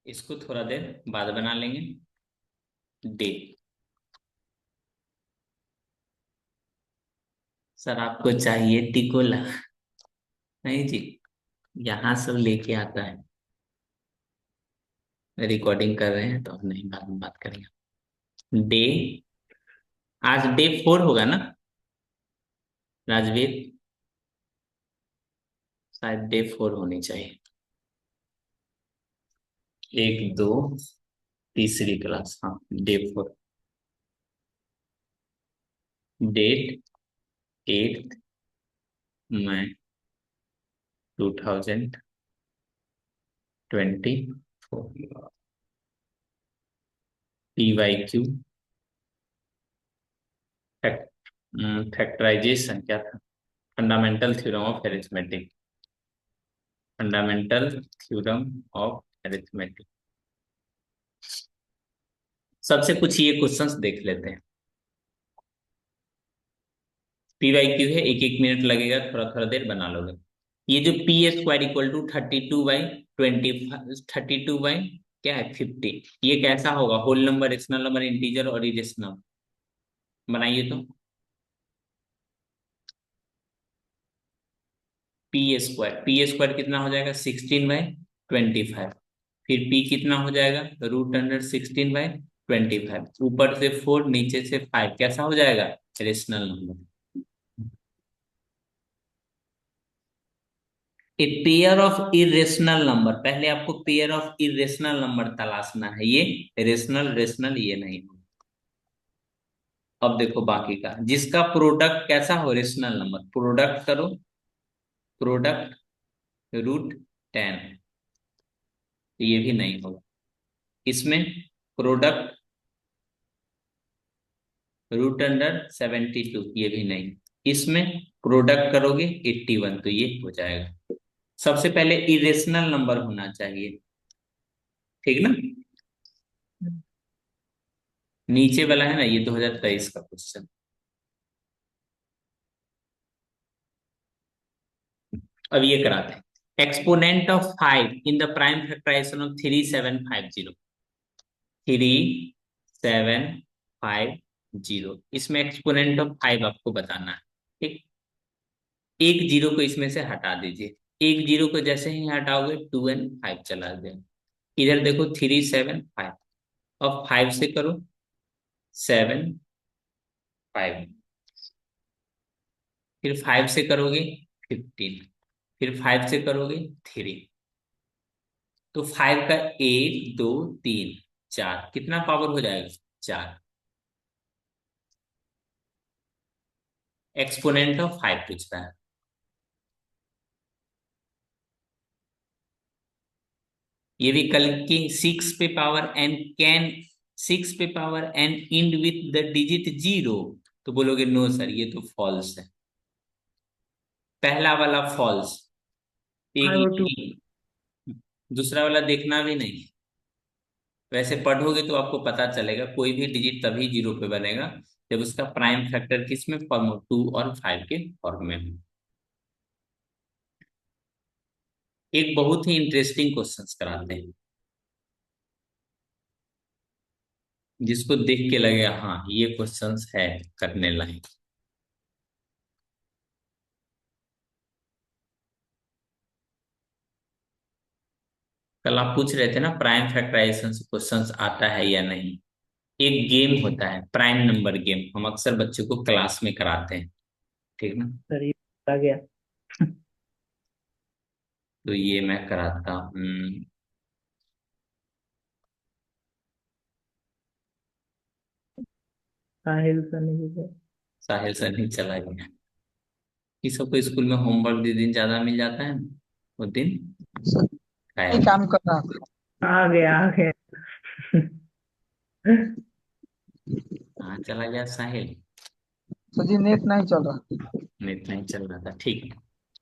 इसको थोड़ा देर बाद बना लेंगे। डे। सर आपको चाहिए टिकोला? नहीं जी, यहाँ सब लेके आता है। रिकॉर्डिंग कर रहे हैं तो हम नहीं, बाद में बात करेंगे। डे। आज डे 4 होगा ना राजवीर? शायद डे 4 होनी चाहिए। एक दो, तीसरी क्लास, हाँ डे 4। डेट 8 मई 2024। PYQ। फैक्टराइजेशन क्या था? Fundamental theorem of arithmetic. Fundamental theorem of arithmetic. सबसे कुछ ये क्वेश्चंस देख लेते हैं। PYQ है, एक एक मिनट लगेगा, थोड़ा थोड़ा देर बना लोगे। ये जो P² इक्वल टू 32/20, 32 बाई क्या है 50, ये कैसा होगा? Whole number, rational number, integer और इरेशनल? बनाइए तो। P² कितना हो जाएगा? 16/25। फिर P कितना हो जाएगा? √16/25। ऊपर से 4, नीचे से 5, कैसा हो जाएगा? Rational number. A pair of irrational number, पहले आपको पेयर ऑफ इरेशनल नंबर तलाशना है। ये रेशनल रेशनल ये नहीं हो। अब देखो बाकी का, जिसका प्रोडक्ट कैसा हो? Rational number. प्रोडक्ट करो, प्रोडक्ट √10, तो ये भी नहीं होगा। इसमें प्रोडक्ट √72, ये भी नहीं। इसमें प्रोडक्ट करोगे 81, तो ये हो जाएगा। सबसे पहले इरेशनल नंबर होना चाहिए, ठीक ना? नीचे वाला है ना, ये 2023 का क्वेश्चन। अब ये कराते हैं। Exponent of 5 in the prime factorization of 3750। 3750, इसमें एक्सपोनेंट ऑफ 5 आपको बताना है। ठीक। एक जीरो को इसमें से हटा दीजिए। एक जीरो को जैसे ही हटाओगे 2 एंड 5 चला जाए। इधर देखो 375। अब 5 से करो 7 5। फिर 5 से करोगे 15। फिर 5 से करोगे 3। तो 5 का 1 2 3 4, कितना पावर हो जाएगा? 4। एक्सपोनेंट ऑफ 5 पूछ रहा है। ये भी कल की 6 पे पावर एन कैन, 6 पे power n end with the digit 0, तो बोलोगे नो सर ये तो फॉल्स है। पहला वाला फॉल्स। एक 5/2। ही, दूसरा वाला देखना भी नहीं। वैसे पढ़ोगे तो आपको पता चलेगा, कोई भी डिजिट तभी 0 पे बनेगा जब उसका प्राइम फैक्टर किस में फॉर्म हो? 2 और 5 के फॉर्म में हो। एक बहुत ही इंटरेस्टिंग क्वेश्चंस कराते हैं, जिसको देख के लगे हाँ ये क्वेश्चंस है करने लायक। कल आप पूछ रहे थे ना प्राइम फैक्टराइजेशन से क्वेश्चंस आता है या नहीं। एक गेम होता है प्राइम नंबर गेम, हम अक्सर बच्चों को क्लास में कराते हैं, ठीक ना? सर ये आ गया। तो ये मैं कराता हूँ। साहिल सनी जी। साहिल सर नहीं चला गया। किसी सबको स्कूल में होमवर्क जिस दिन ज्यादा मिल जाता है उस दिन सही गायब। काम कर रहा था। आ गया आ गया। हाँ चला गया साहिल। सर जी नेट नहीं चल रहा। नेट नहीं चल रहा था, ठीक है।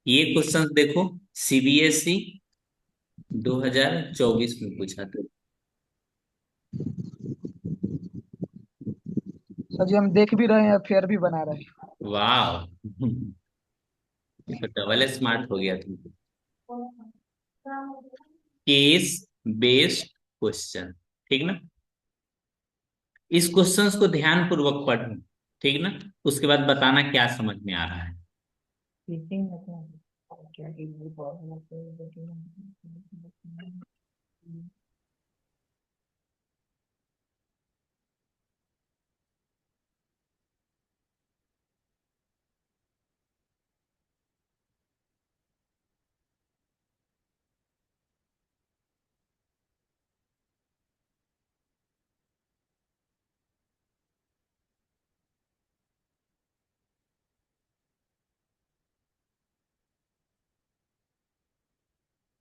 ये क्वेश्चन देखो, CBSE 2024 में पूछा था। सर जी हम देख भी रहे हैं फिर भी बना रहे हैं। वाह ये तो डबल स्मार्ट हो गया तुम। Case based question. ठीक ना, इस क्वेश्चंस को ध्यान पूर्वक पढ़ना। ठीक ना, उसके बाद बताना क्या समझ में आ रहा है। टीचिंग मतलब क्या कि वो बहुत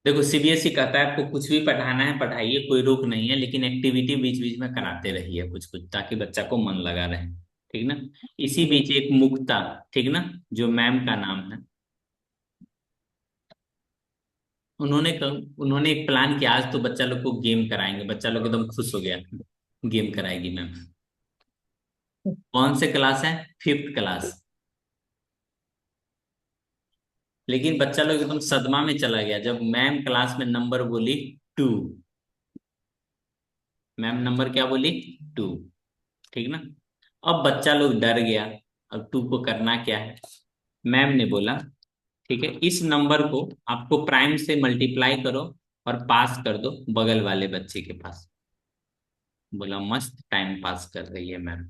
देखो सीबीएसई कहता है आपको कुछ भी पढ़ाना है पढ़ाइए, कोई रोक नहीं है, लेकिन एक्टिविटी बीच बीच में कराते रहिए कुछ कुछ, ताकि बच्चा को मन लगा रहे। ठीक ना, इसी बीच एक मुक्ता, ठीक ना, जो मैम का नाम है, उन्होंने एक प्लान किया, आज तो बच्चा लोग को गेम कराएंगे। बच्चा लोग एकदम खुश हो गया, गेम कराएगी मैम। कौन से क्लास है? 5th class. लेकिन बच्चा लोग एकदम सदमा में चला गया जब मैम क्लास में नंबर बोली 2। मैम नंबर क्या बोली? 2। ठीक ना, अब बच्चा लोग डर गया। अब 2 को करना क्या है? मैम ने बोला ठीक है, इस नंबर को आपको प्राइम से मल्टीप्लाई करो और पास कर दो बगल वाले बच्चे के पास। बोला मस्त टाइम पास कर रही है मैम।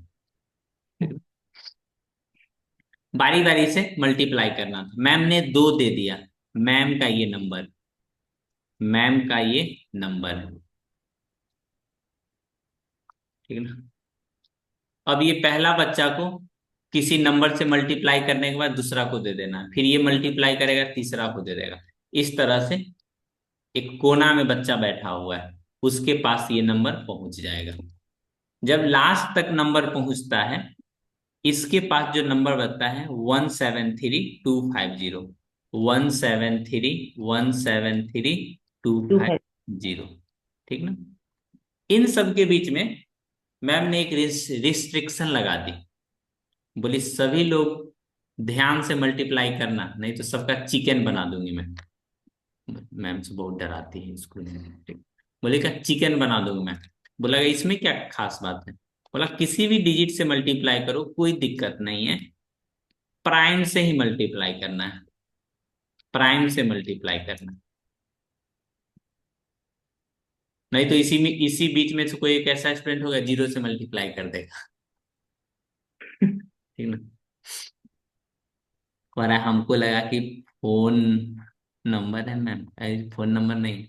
बारी बारी से मल्टीप्लाई करना था। मैम ने 2 दे दिया। मैम का ये नंबर, मैम का ये नंबर है। ठीक है ना, अब ये पहला बच्चा को किसी नंबर से मल्टीप्लाई करने के बाद दूसरा को दे देना, फिर ये मल्टीप्लाई करेगा तीसरा को दे देगा। इस तरह से एक कोना में बच्चा बैठा हुआ है, उसके पास ये नंबर पहुंच जाएगा। जब लास्ट तक नंबर पहुंचता है, इसके पास जो नंबर बचता है 173250, 173250। 2 5 ठीक ना, इन सब के बीच में मैम ने एक रिस्ट्रिक्शन लगा दी। बोली सभी लोग ध्यान से मल्टीप्लाई करना, नहीं तो सबका चिकन बना दूंगी मैं। मैम से बहुत डराती है स्कूल में। ठीक। बोले क्या चिकन बना दूंगी मैं? बोला इसमें क्या खास बात है? बोला किसी भी डिजिट से मल्टीप्लाई करो, कोई दिक्कत नहीं है, प्राइम से ही मल्टीप्लाई करना है, प्राइम से मल्टीप्लाई करना है। नहीं तो इसी बीच में से कोई एक ऐसा स्टूडेंट होगा जीरो से मल्टीप्लाई कर देगा। ठीक ना, और हमको लगा कि फोन नंबर है मैम, फोन नंबर नहीं।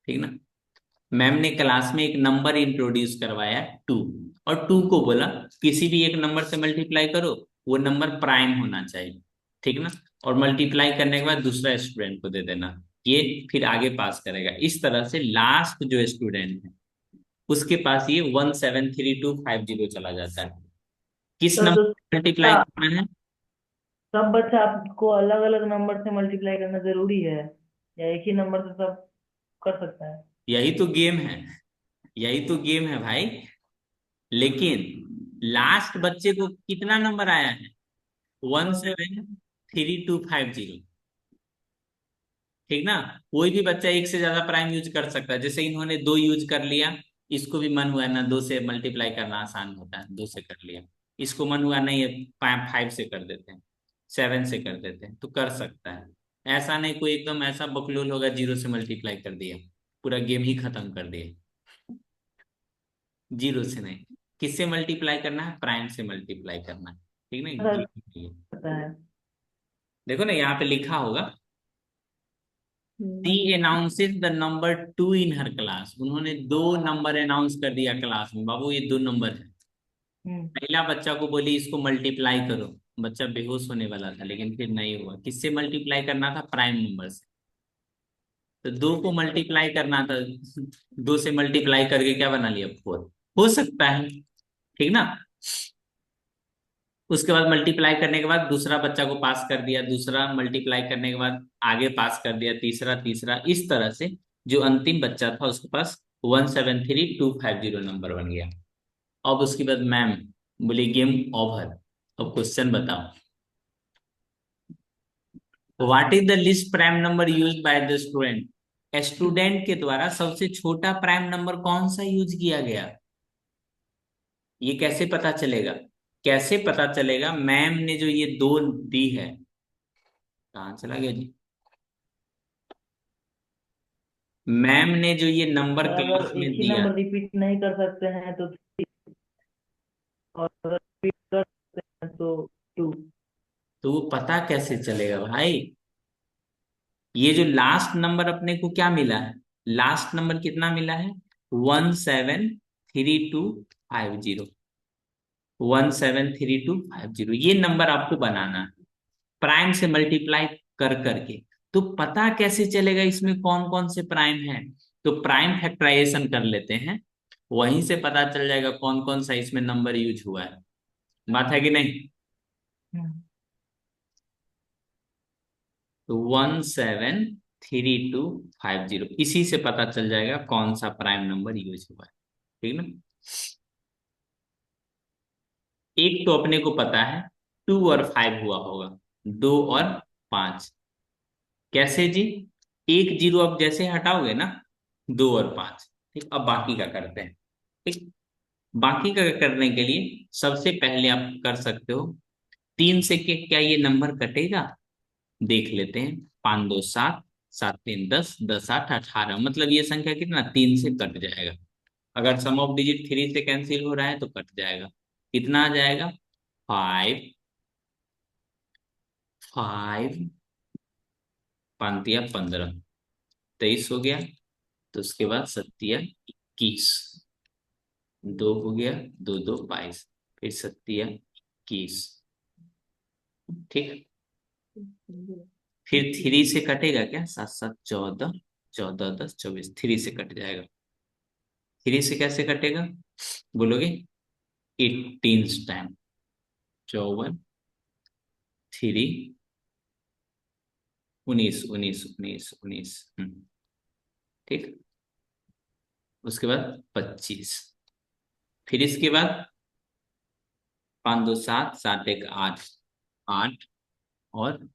ठीक ना, मैम ने क्लास में एक नंबर इंट्रोड्यूस करवाया 2, और 2 को बोला किसी भी एक नंबर से मल्टीप्लाई करो, वो नंबर प्राइम होना चाहिए। ठीक ना, और मल्टीप्लाई करने के बाद दूसरा स्टूडेंट को दे देना, ये फिर आगे पास करेगा। इस तरह से लास्ट जो स्टूडेंट है उसके पास ये 173250 चला जाता है। किस तो नंबर मल्टीप्लाई करना है? सब बच्चा आपको अलग अलग नंबर से मल्टीप्लाई करना जरूरी है या एक ही नंबर से सब कर सकता है? यही तो गेम है, यही तो गेम है भाई। लेकिन लास्ट बच्चे को कितना नंबर आया है? 173250। ठीक ना, कोई भी बच्चा एक से ज्यादा प्राइम यूज कर सकता है। जैसे इन्होंने 2 यूज कर लिया, इसको भी मन हुआ ना 2 से मल्टीप्लाई करना आसान होता है, 2 से कर लिया। इसको मन हुआ नहीं, 5 से कर देते हैं, 7 से कर देते हैं, तो कर सकता है। ऐसा नहीं कोई एकदम ऐसा बकलोल होगा 0 से मल्टीप्लाई कर दिया, पूरा गेम ही खत्म कर दिया। 0 से नहीं, किससे मल्टीप्लाई करना है? प्राइम से मल्टीप्लाई करना है। ठीक ना, ऐसा ये होता है। देखो ना यहाँ पे लिखा होगा, see hmm. Announces the number 2 in her class. उन्होंने 2 नंबर अनाउंस कर दिया क्लास में, बाबू ये 2 नंबर है। हम्म। पहला बच्चा को बोली इसको मल्टीप्लाई करो, बच्चा बेहोश होने वाला था, लेकिन फिर नहीं हुआ। किससे मल्टीप्लाई करना था? प्राइम नंबर से। तो 2 को मल्टीप्लाई करना था, 2 से मल्टीप्लाई करके क्या बना लिया? 4। हो सकता है। ठीक ना, उसके बाद मल्टीप्लाई करने के बाद दूसरा बच्चा को पास कर दिया, दूसरा मल्टीप्लाई करने के बाद आगे पास कर दिया, तीसरा तीसरा, इस तरह से जो अंतिम बच्चा था उसके पास 173250 नंबर बन गया। अब उसके बाद मैम बोली गेम ओवर। अब क्वेश्चन बताओ, what is the list prime number used by the student? Student के द्वारा सबसे छोटा प्राइम नंबर कौन सा यूज किया गया, ये कैसे पता चलेगा? कैसे पता चलेगा? मैम ने जो ये दो दी है, कहाँ चला गया जी? मैम ने जो ये नंबर और क्लास अगर में एक ही दिया, नंबर रिपीट नहीं कर सकते हैं तो 3, और अगर रिपीट कर सकते हैं तो 2। तो वो पता कैसे चलेगा भाई? ये जो लास्ट नंबर अपने को क्या मिला है, लास्ट नंबर कितना मिला है? 173250। 173250, ये नंबर आपको बनाना है प्राइम से मल्टीप्लाई कर करके। तो पता कैसे चलेगा इसमें कौन कौन से प्राइम है? तो प्राइम फैक्टराइजेशन कर लेते हैं, वहीं से पता चल जाएगा कौन कौन सा इसमें नंबर यूज हुआ है। बात है कि नहीं? तो 173250, इसी से पता चल जाएगा कौन सा प्राइम नंबर यूज हुआ है। ठीक ना? एक तो अपने को पता है 2 और 5 हुआ होगा, 2 और 5। कैसे जी? एक जीरो अब जैसे हटाओगे ना, 2 और 5। ठीक, अब बाकी का करते हैं। ठीक, बाकी का करने के लिए सबसे पहले आप कर सकते हो, 3 से क्या ये नंबर कटेगा? देख लेते हैं। 5 2 7, 7 3 10, 10 8 18, मतलब ये संख्या कितना, 3 से कट जाएगा। अगर सम ऑफ डिजिट 3 से कैंसिल हो रहा है तो कट जाएगा। कितना आ जाएगा? 5, 5 5 15, 23 हो गया। तो उसके बाद 7 21, 2 हो गया, 2 2 22, फिर 7 21। ठीक, फिर 3 से कटेगा क्या? 7 7 14, 14 10 24, 3 से कट जाएगा। 3 से कैसे कटेगा बोलोगे? 18 टाइम, 54, 3, 19 19 19 19। ठीक, उसके बाद 25, फिर इसके बाद 5 2 7, 7 1 8, 8 और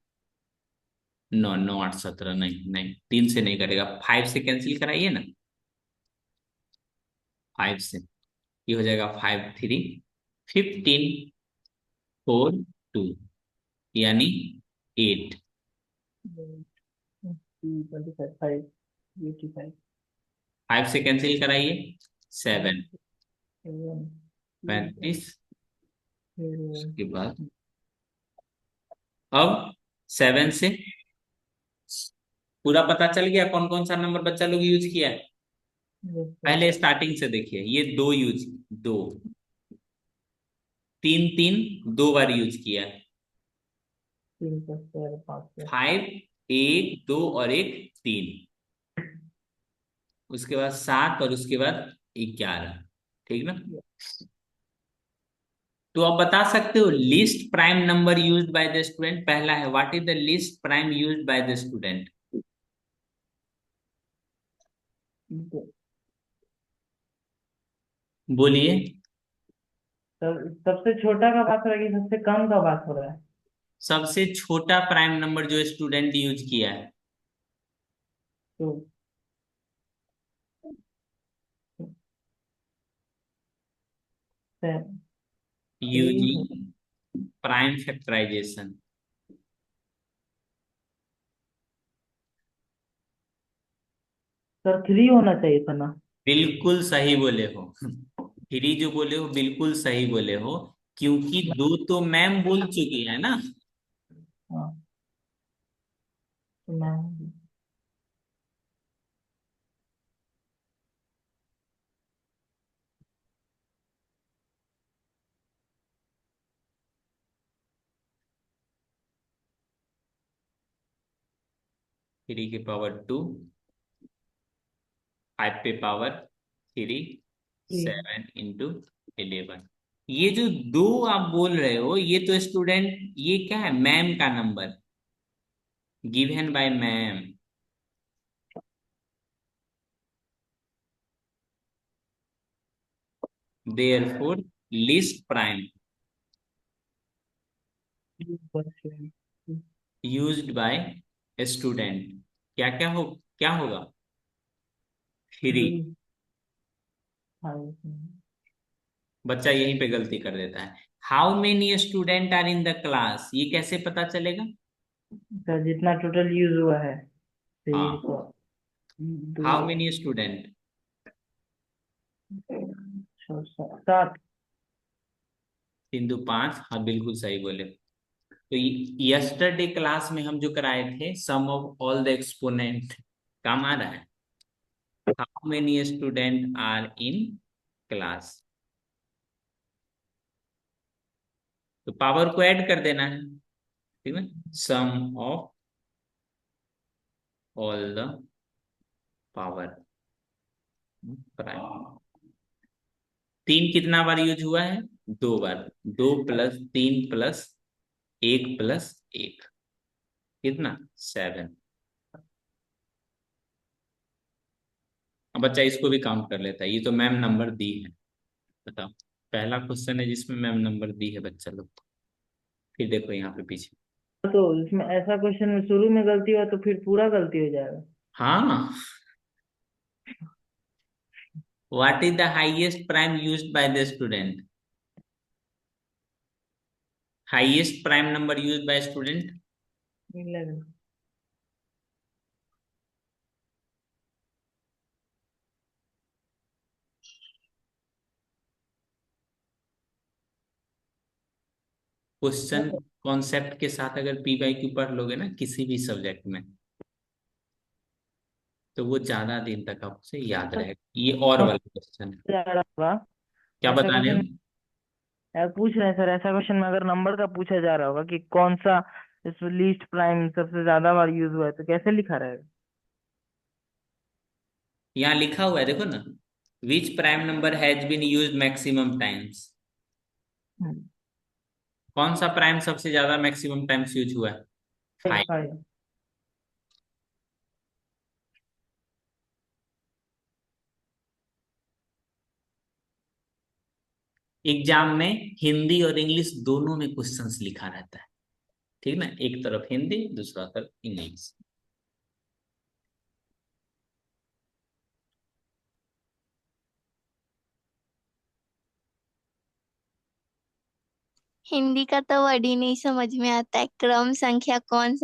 9 9 8 17, नहीं नहीं, 3 से नहीं कटेगा, 5 से कैंसिल कराइए ना। 5 से ये हो जाएगा 5 3 15 4 2, यानी 8। 25 85 5 से कैंसिल कराइए, 7 35। उसके बाद अब 7 से पूरा पता चल गया कौन कौन सा नंबर बच्चा लोग यूज किया है। पहले स्टार्टिंग से देखिए, ये दो यूज, दो, 3 3 2 बार यूज किया है। 5 1 2 और 1 3, उसके बाद 7 और उसके बाद 11। ठीक ना? तो आप बता सकते हो list prime number used by the student. पहला है, what is the list prime used by the student? बोलिए। सबसे छोटा का बात हो रहा है कि सबसे कम का बात हो रहा है? सबसे छोटा प्राइम नंबर जो स्टूडेंट यूज किया है। तो three. Using prime factorization. Sir 3 होना चाहिए था ना? बिल्कुल सही बोले हो। थ्री जो बोले हो बिल्कुल सही बोले हो, क्योंकि दो तो मैम बोल चुकी है ना। हाँ, तो मैं। थ्री के पावर 2, 5 पे पावर 3, 7 × 11। ये जो दो आप बोल रहे हो, ये तो स्टूडेंट, ये क्या है, मैम का number, given by ma'am. Therefore list prime used by student, क्या क्या होगा? 3। 5। बच्चा यहीं पे गलती कर देता है। How many student are in the class, ये कैसे पता चलेगा? तो जितना टोटल यूज हुआ है, हाँ, 3 2 हाउ मेनी स्टूडेंट। 6 7। 3 2 5, हाँ बिल्कुल सही बोले। तो यस्टरडे क्लास में हम जो कराए थे sum of all the exponent, काम आ रहा है। How many student are in class, तो पावर को ऐड कर देना है, ठीक है। Sum of all the power prime. 3 कितना बार यूज हुआ है? 2 बार। 2 + 3 + 1 + 1, कितना? 7। अब बच्चा इसको भी काउंट कर लेता है, ये तो मैम नंबर दी है। बताओ, पहला क्वेश्चन है जिसमें मैम नंबर दी है बच्चा लोग को। फिर देखो यहाँ पे पीछे। तो इसमें ऐसा क्वेश्चन में शुरू में गलती हुआ तो फिर पूरा गलती हो जाएगा। हाँ, what is the highest prime used by the student? Highest prime number used by student. 11। Question concept के साथ अगर PYQ पढ़ लोगे ना किसी भी सब्जेक्ट में, तो वो ज्यादा दिन तक आपसे याद रहेगा। ये और वाला क्वेश्चन है। जा रहा होगा क्या ऐसा बता रहे हो? क्वेश्चन। पूछ रहे हैं सर, ऐसा क्वेश्चन में अगर नंबर का पूछा जा रहा होगा कि कौन सा इसमें लीस्ट प्राइम सबसे ज्यादा बार यूज हुआ है, तो कैसे लिखा रहेगा? यहाँ लिखा हुआ है देखो ना, which prime number has been used maximum times. हम्म, कौन सा प्राइम सबसे ज्यादा मैक्सिमम टाइम्स यूज हुआ है? 5। 5। एग्जाम में हिंदी और इंग्लिश दोनों में क्वेश्चंस लिखा रहता है, ठीक ना, एक तरफ हिंदी दूसरा तरफ इंग्लिश। हिंदी का तो वर्ड ही नहीं समझ में आता है, क्रम संख्या कौन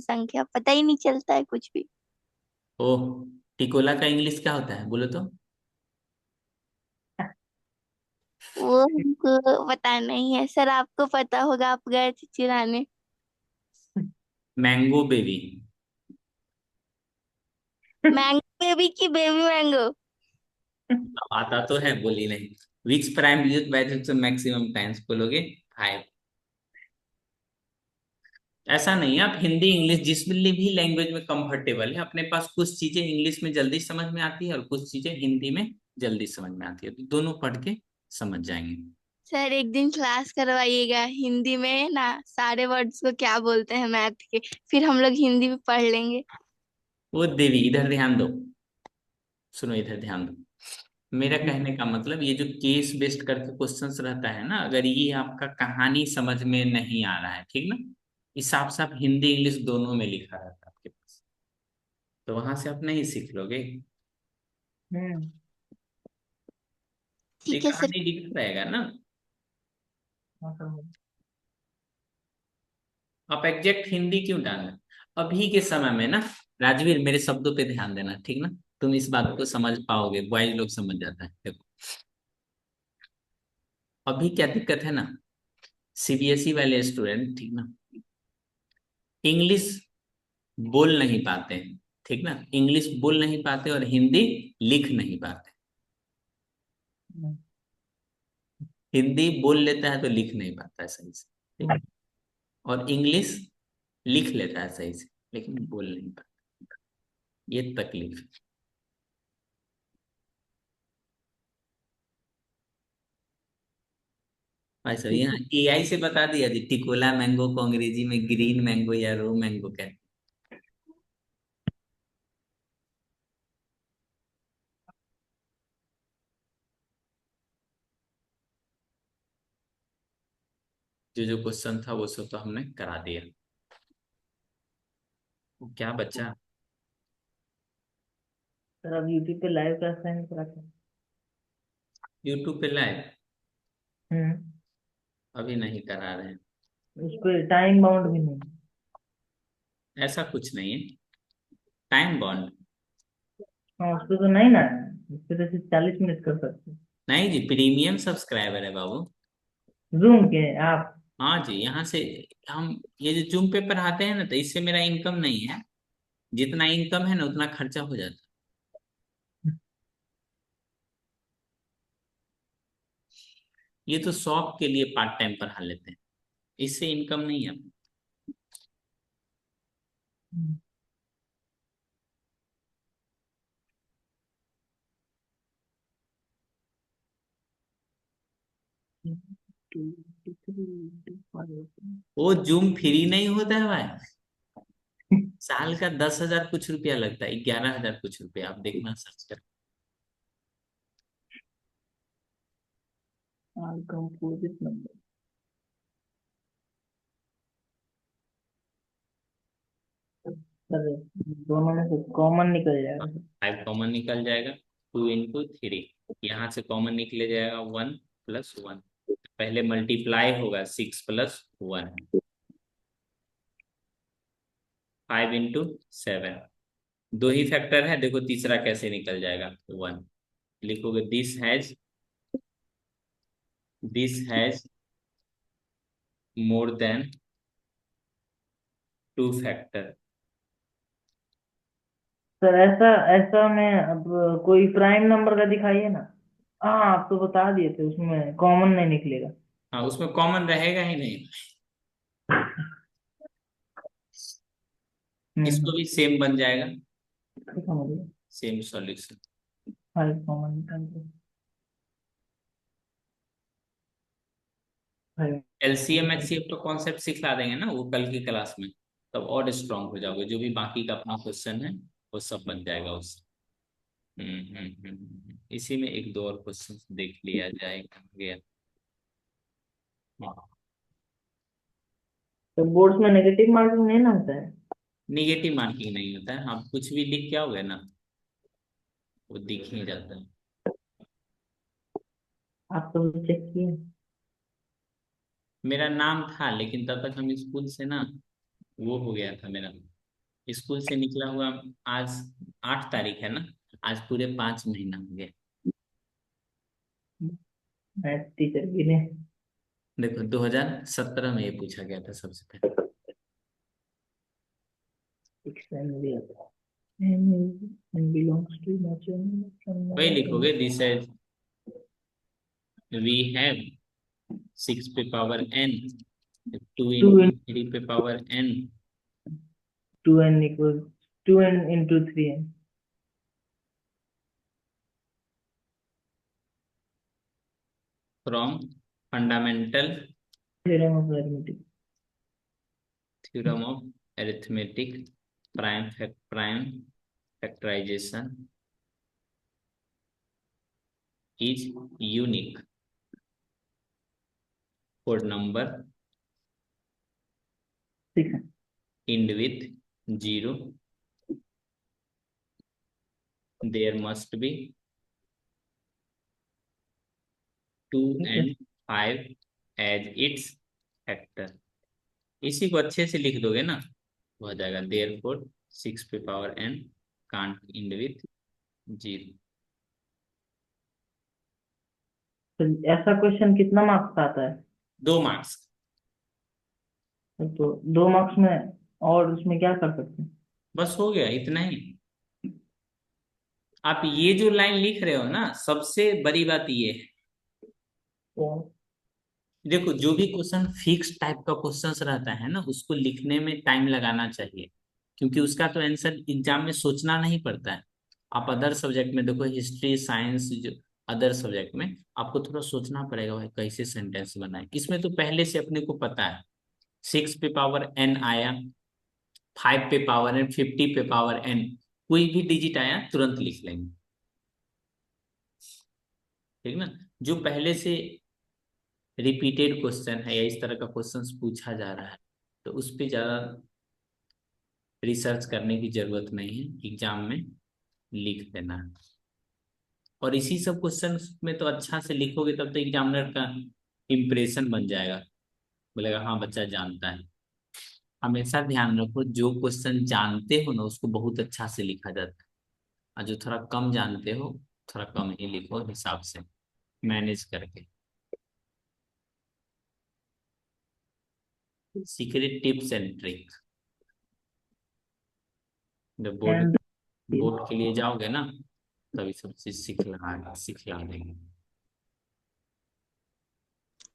संख्या पता ही नहीं चलता है कुछ भी। ओह, टिकोला का इंग्लिश क्या होता है बोलो तो? वो हमको पता नहीं है सर, आपको पता होगा, आप गए थे चिढ़ाने। Mango baby. मैंगो बेबी की बेबी मैंगो। आता तो है, बोली नहीं। Which prime use by maximum times बोलोगे? 5। ऐसा नहीं है, आप हिंदी इंग्लिश जिस भी लैंग्वेज में कंफर्टेबल है, अपने पास कुछ चीजें इंग्लिश में जल्दी समझ में आती है और कुछ चीजें हिंदी में जल्दी समझ में आती है, तो दोनों पढ़ के समझ जाएंगे। सर एक दिन क्लास करवाइएगा हिंदी में ना, सारे वर्ड्स को क्या बोलते हैं मैथ के, फिर हम लोग हिंदी में पढ़ लेंगे। वो देवी इधर ध्यान दो, सुनो इधर ध्यान दो। मेरा कहने का मतलब ये जो केस बेस्ड करके क्वेश्चंस रहता है ना, अगर ये आपका कहानी समझ में नहीं आ रहा है, ठीक ना, इस हिसाब से आप हिंदी इंग्लिश दोनों में लिखा रहता है आपके पास, तो वहां से आप नहीं सीख लोगे। हम्म। ये ठीक है सर। कहानी लिखा रहेगा ना। हाँ, समझ। आप एग्जैक्ट हिंदी क्यों डालें? अभी के समय में ना, राजवीर मेरे शब्दों पे ध्यान देना, ठीक ना, तुम इस बात को समझ पाओगे, बॉयज लोग समझ जाता है। देखो, अभी क्या दिक्कत है ना, CBSE वाले स्टूडेंट, ठीक ना, इंग्लिश बोल नहीं पाते, ठीक ना, इंग्लिश बोल नहीं पाते और हिंदी लिख नहीं पाते। हम्म। हिंदी बोल लेता है तो लिख नहीं पाता है सही से, ठीक है? और इंग्लिश लिख लेता है सही से लेकिन बोल नहीं पाता, ये तकलीफ है। भाई साहब ठीक यहाँ है। AI से बता दिया जी, टिकोला मैंगो को अंग्रेजी में ग्रीन मैंगो या रो मैंगो कहते हैं। जो जो क्वेश्चन था वो सब तो हमने करा दिया। वो क्या बच्चा? सर अब यूट्यूब पे लाइव का असाइन करा था। यूट्यूब पे लाइव हम्म। अभी नहीं करा रहे हैं। उस पे टाइम बाउंड भी नहीं। ऐसा कुछ नहीं है टाइम बॉन्ड। हाँ उस पे तो नहीं ना है। उस पे तो सिर्फ 40 मिनट कर सकते हैं। नहीं जी, प्रीमियम सब्सक्राइबर है बाबू। जूम के आप। हाँ जी, यहाँ से हम ये जो जूम पे पढ़ाते हैं ना, तो इससे मेरा इनकम नहीं है। जितना इनकम है ना उतना खर्चा हो जाता है। ये तो शौक के लिए पार्ट टाइम पढ़ा लेते हैं, इससे इनकम नहीं है। वो जूम फ्री नहीं होता है भाई। साल का 10,000 कुछ रुपया लगता है, 11,000 कुछ रुपया, आप देखना सर्च कर। Composite number. सर दोनों में से कॉमन निकल जाएगा सर। 5 कॉमन निकल जाएगा, 2 into 3। यहाँ से कॉमन निकले जाएगा 1+1। पहले मल्टीप्लाई होगा 6+1। 5 into 7। दो ही फैक्टर है, देखो तीसरा कैसे निकल जाएगा 1। लिखोगे this has more than 2 factor. Sir ऐसा ऐसा में अब कोई प्राइम नंबर का दिखाइए ना। हाँ आप तो बता दिए थे उसमें कॉमन नहीं निकलेगा। हाँ, उसमें कॉमन रहेगा ही नहीं। इसको भी सेम बन जाएगा, समझ गया। Same solution. 5 कॉमन निकाल दो। 5। एलसीएम एचसीएफ तो कॉन्सेप्ट सिखला देंगे ना वो कल की क्लास में, तब और स्ट्रांग हो जाओगे। जो भी बाकी का अपना क्वेश्चन है वो सब बन जाएगा उससे। इसी में एक दो और क्वेश्चन देख लिया जाएगा गया। तो बोर्ड्स में नेगेटिव मार्किंग नहीं ना होता है। निगेटिव मार्किंग नहीं होता है, आप कुछ भी लिख के आओगे ना वो दिख ही जाता है। आप तो चेक किए। मेरा नाम था लेकिन तब तक हम स्कूल से ना वो हो गया था मेरा। स्कूल से निकला हुआ आज 8 तारीख है ना, आज पूरे 5 महीना हो गया। मैथ टीचर भी ने। देखो 2017 में ये पूछा गया था सबसे पहले। एक्सटेंड दिया था। and belongs to natural from वही लिखोगे दिस एज वी हैव 6 पे पावर n, 2 2 into 3 पे power n 2n equals 2n into 3n। From fundamental theorem of arithmetic। Theorem of arithmetic prime factorization is unique for number 6 end with 0, there must be 2 and 5 as its factor। इसी को अच्छे से लिख दोगे ना तो हो जाएगा therefore 6 पे power n can't end with 0। तो ऐसा क्वेश्चन कितना मार्क्स का आता है। 2 मार्क्स। तो 2 मार्क्स में और उसमें क्या कर सकते हैं। बस हो गया इतना ही। आप ये जो लाइन लिख रहे हो ना, सबसे बड़ी बात ये है, तो देखो जो भी क्वेश्चन फिक्स टाइप का क्वेश्चन रहता है ना उसको लिखने में टाइम लगाना चाहिए, क्योंकि उसका तो आंसर एग्जाम में सोचना नहीं पड़ता है। आप अदर सब्जेक्ट में देखो, हिस्ट्री साइंस जो अदर सब्जेक्ट में आपको थोड़ा सोचना पड़ेगा भाई कैसे सेंटेंस बनाए। इसमें तो पहले से अपने को पता है 6 पे पावर n आया, 5 पे पावर n, 50 पे पावर n, कोई भी डिजिट आया तुरंत लिख लेंगे। ठीक ना, जो पहले से रिपीटेड क्वेश्चन है या इस तरह का क्वेश्चन पूछा जा रहा है तो उस पर ज्यादा रिसर्च करने की जरूरत नहीं है एग्जाम में। लिख देना। और इसी सब क्वेश्चन में तो अच्छा से लिखोगे तब तो एग्जामिनर का इम्प्रेशन बन जाएगा, बोलेगा हाँ बच्चा जानता है। हमेशा ध्यान रखो, जो क्वेश्चन जानते हो ना उसको बहुत अच्छा से लिखा जाता है, और जो थोड़ा कम जानते हो थोड़ा कम ही लिखो, हिसाब से मैनेज करके। सीक्रेट टिप्स एंड ट्रिक, जब बोर्ड एंड बोर्ड के लिए जाओगे ना तभी सब चीज सिखला देंगे।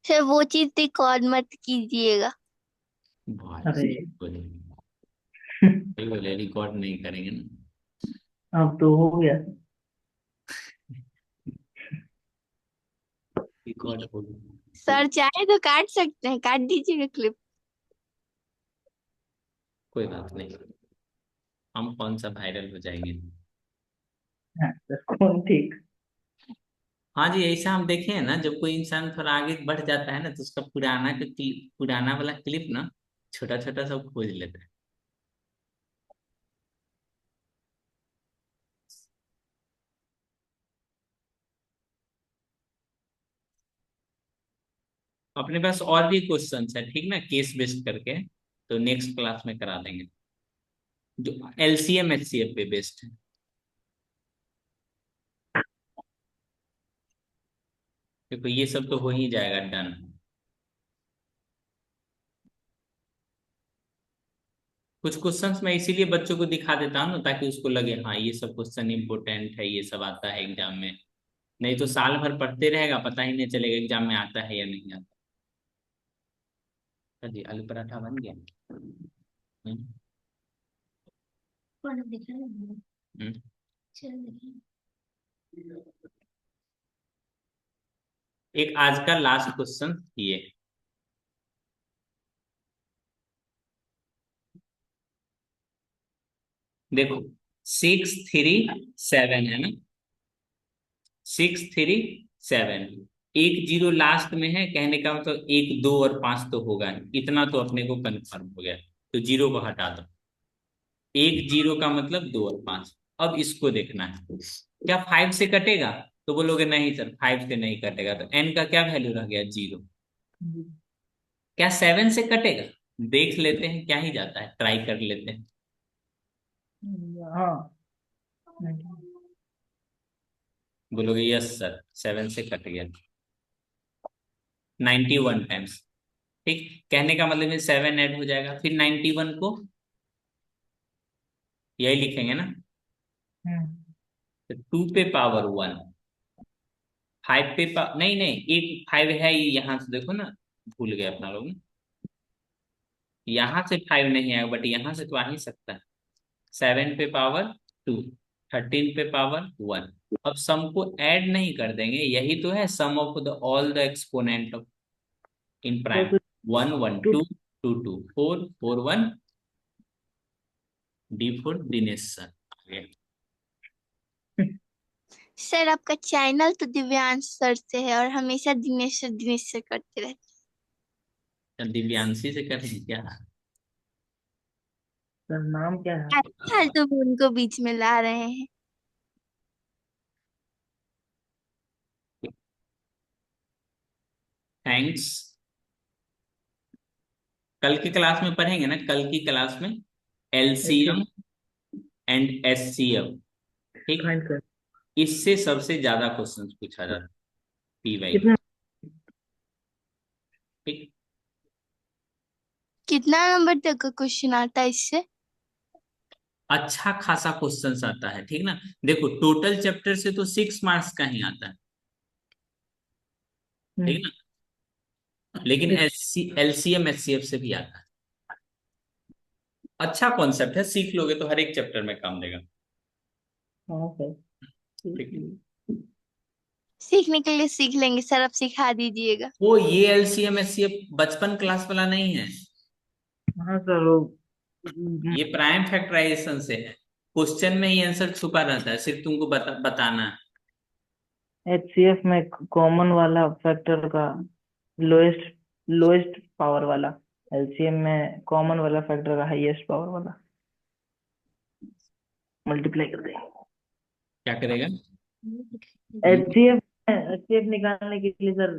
सर वो चीज रिकॉर्ड मत कीजिएगा। भाई अरे बोले बोले रिकॉर्ड नहीं करेंगे ना। अब तो हो गया। रिकॉर्ड हो, सर चाहे तो काट सकते हैं, काट दीजिएगा क्लिप। कोई बात नहीं, हम कौन सा वायरल हो जाएंगे। हाँ, तो कौन ठीक। हाँ जी, ऐसा हम देखे हैं ना, जब कोई इंसान थोड़ा आगे बढ़ जाता है ना तो उसका पुराना वाला क्लिप ना छोटा छोटा सब खोज लेता है। अपने पास और भी क्वेश्चंस है ठीक ना, केस बेस्ड करके, तो नेक्स्ट क्लास में करा देंगे, जो एलसीएम एचसीएफ पे बेस्ड है। देखो ये सब तो हो ही जाएगा डन। कुछ क्वेश्चंस मैं इसीलिए बच्चों को दिखा देता हूँ ना, ताकि उसको लगे हाँ ये सब क्वेश्चन इंपॉर्टेंट है, ये सब आता है एग्जाम में। नहीं तो साल भर पढ़ते रहेगा, पता ही नहीं चलेगा एग्जाम में आता है या नहीं आता। हाँ जी, आलू पराठा बन गया। हम्म, हम्म। एक आज का लास्ट क्वेश्चन ये, देखो 6 3 7 है ना, 6 3 7, एक जीरो लास्ट में है, कहने का मतलब एक दो और पांच तो होगा नहीं, इतना तो अपने को कंफर्म हो गया, तो जीरो को हटा दो। एक जीरो का मतलब दो और पांच। अब इसको देखना है, क्या 5 से कटेगा, तो बोलोगे नहीं सर 5 से नहीं कटेगा, तो एन का क्या वैल्यू रह गया 0। क्या 7 से कटेगा, देख लेते हैं, क्या ही जाता है, ट्राई कर लेते हैं। हाँ। बोलोगे यस सर 7 से कट गया 91 टाइम्स। ठीक, कहने का मतलब 7 ऐड हो जाएगा, फिर 91 को यही लिखेंगे ना, तो 2 पे पावर 1, 5 पे नहीं नहीं, एक 5 है ये, यहाँ से देखो ना, भूल गए अपना लोग, यहाँ से 5 नहीं आएगा बट यहाँ से तो आ ही सकता है। 7 पे पावर 2, 13 पे पावर 1। अब सम को ऐड नहीं कर देंगे, यही तो है sum of the all the exponent of इन तो प्राइम। फिर 1 1 to 2 2 2 4 4 1, D for Dinesh sir. Sir आपका चैनल तो दिव्यांश सर से है और हमेशा दिनेश सर करते रहते दिव्यांशी से करें क्या। सर नाम क्या है हैं। आपका? आज तो उनको बीच में ला रहे हैं। थैंक्स। कल की क्लास में पढ़ेंगे ना, कल की क्लास में ऐसे एलसीएम एंड एचसीएफ, ठीक, फाइंड कर। इससे सबसे ज्यादा क्वेश्चन पूछा जाता है पीवाई में। कितने? ठीक, कितना नंबर तक का क्वेश्चन आता है इससे? अच्छा खासा क्वेश्चन आता है ठीक ना। देखो टोटल चैप्टर से तो 6 मार्क्स का ही आता है, ठीक ना, लेकिन एलसीएम एचसीएफ से भी आता है। अच्छा कॉन्सेप्ट है, सीख लोगे तो हर एक चैप्टर में काम देगा। हाँ सर। ठीक है, सीखने के लिए सीख लेंगे सर, आप सिखा दीजिएगा। वो ये एलसीएम एचसीएफ बचपन क्लास वाला नहीं है, हाँ सर वो ये प्राइम फैक्टराइजेशन से है। क्वेश्चन में ही आंसर छुपा रहता है, सिर्फ तुमको बताना है। HCF में कॉमन वाला फैक्टर का लोएस्ट लोएस्ट पावर वाला, LCM में कॉमन वाला फैक्टर का हाईएस्ट पावर वाला मल्टीप्लाई कर देंगे। क्या करेगा? एचसीएफ निकालने के लिए सर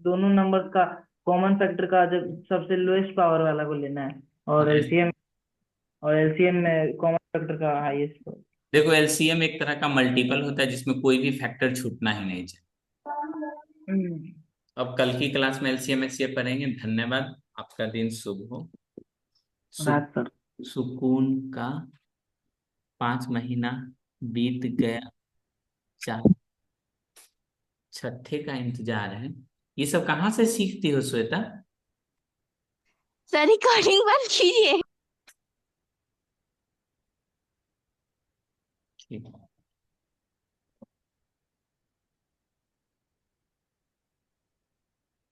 दोनों नंबर का कॉमन फैक्टर का जब सबसे लोएस्ट पावर वाला को लेना है, और एलसीएम में कॉमन फैक्टर का हाईएस्ट। देखो एलसीएम एक तरह का मल्टीपल होता है जिसमें कोई भी फैक्टर छूटना ही नहीं चाहिए। अब कल की क्लास में एलसीएम एचसीएफ पढ़ेंगे। धन्यवाद, आपका दिन शुभ हो। सु, सर सुकून का 5 महीना बीत गया, चार छठे का इंतजार है। ये सब कहाँ से सीखती हो श्वेता? सर रिकॉर्डिंग बंद कीजिए। ठीक।